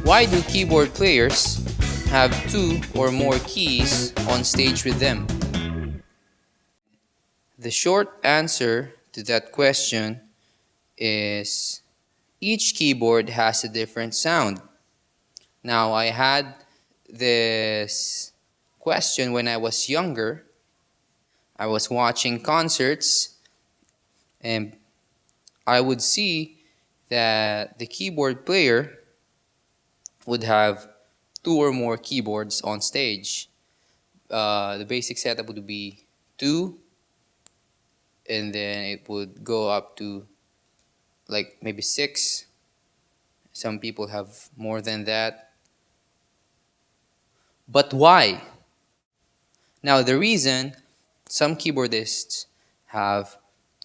Why do keyboard players have two or more keys on stage with them? The short answer to that question is each keyboard has a different sound. Now, I had this question when I was younger. I was watching concerts and I would see that the keyboard player would have two or more keyboards on stage. The basic setup would be two, and then it would go up to like maybe six. Some people have more than that. But why? Now, the reason some keyboardists have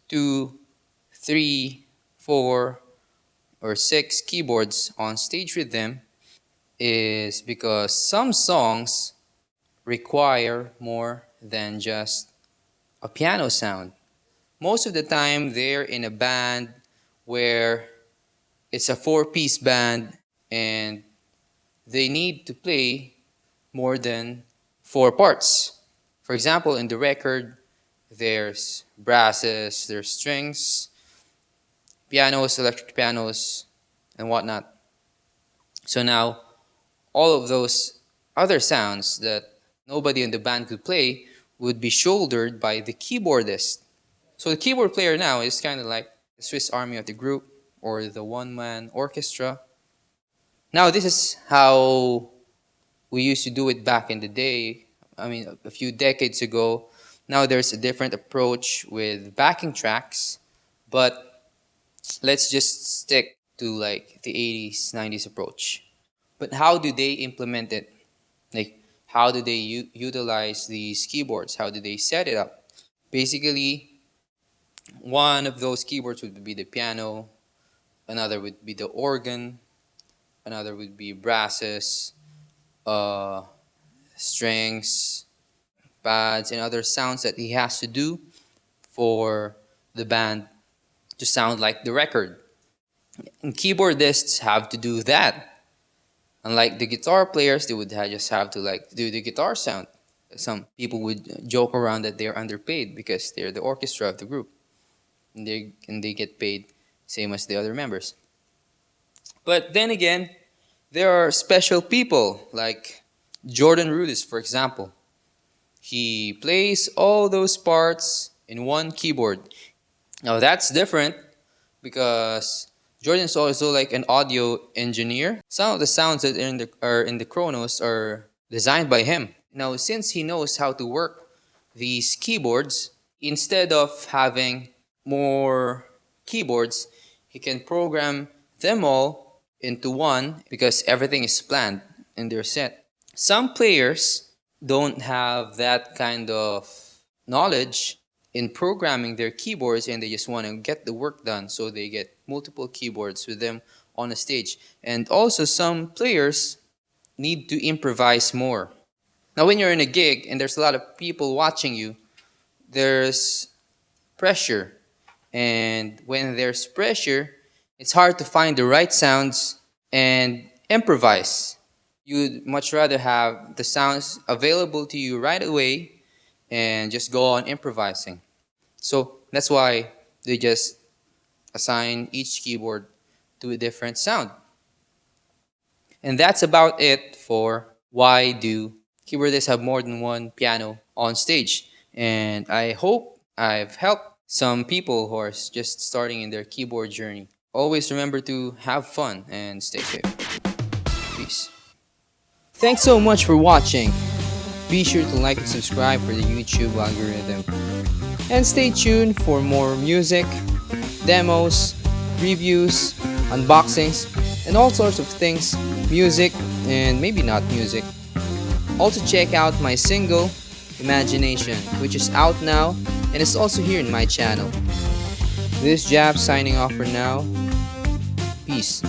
two, three, four, or six keyboards on stage with them is because some songs require more than just a piano sound. Most of the time, they're in a band where it's a four-piece band and they need to play more than four parts. For example, in the record, there's brasses, there's strings, pianos, electric pianos, and whatnot. So now, all of those other sounds that nobody in the band could play would be shouldered by the keyboardist. So the keyboard player now is kind of like the Swiss Army of the group or the one-man orchestra. Now, this is how we used to do it back in the day. I mean, a few decades ago. Now there's a different approach with backing tracks, but let's just stick to like the 80s, 90s approach. But how do they implement it? Like, how do they utilize these keyboards? How do they set it up? Basically, one of those keyboards would be the piano, another would be the organ, another would be brasses, strings, pads, and other sounds that he has to do for the band to sound like the record. And keyboardists have to do that. Unlike the guitar players, they would just have to like do the guitar sound. Some people would joke around that they're underpaid because they're the orchestra of the group, and they get paid same as the other members. But then again, there are special people like Jordan Rudess, for example. He plays all those parts in one keyboard. Now that's different because Jordan is also like an audio engineer. Some of the sounds that are in the Chronos are designed by him. Now, since he knows how to work these keyboards, instead of having more keyboards, he can program them all into one because everything is planned in their set. Some players don't have that kind of knowledge in programming their keyboards and they just want to get the work done, so they get multiple keyboards with them on a stage. And also some players need to improvise more. Now when you're in a gig and there's a lot of people watching you, there's pressure. And when there's pressure, it's hard to find the right sounds and improvise. You'd much rather have the sounds available to you right away and just go on improvising. So that's why they just assign each keyboard to a different sound. And that's about it for why do keyboardists have more than one piano on stage. And I hope I've helped some people who are just starting in their keyboard journey. Always remember to have fun and stay safe. Peace. Thanks so much for watching. Be sure to like and subscribe for the YouTube algorithm. And stay tuned for more music, demos, reviews, unboxings, and all sorts of things, music and maybe not music. Also check out my single, Imagination, which is out now and is also here in my channel. This is Jab signing off for now. Peace.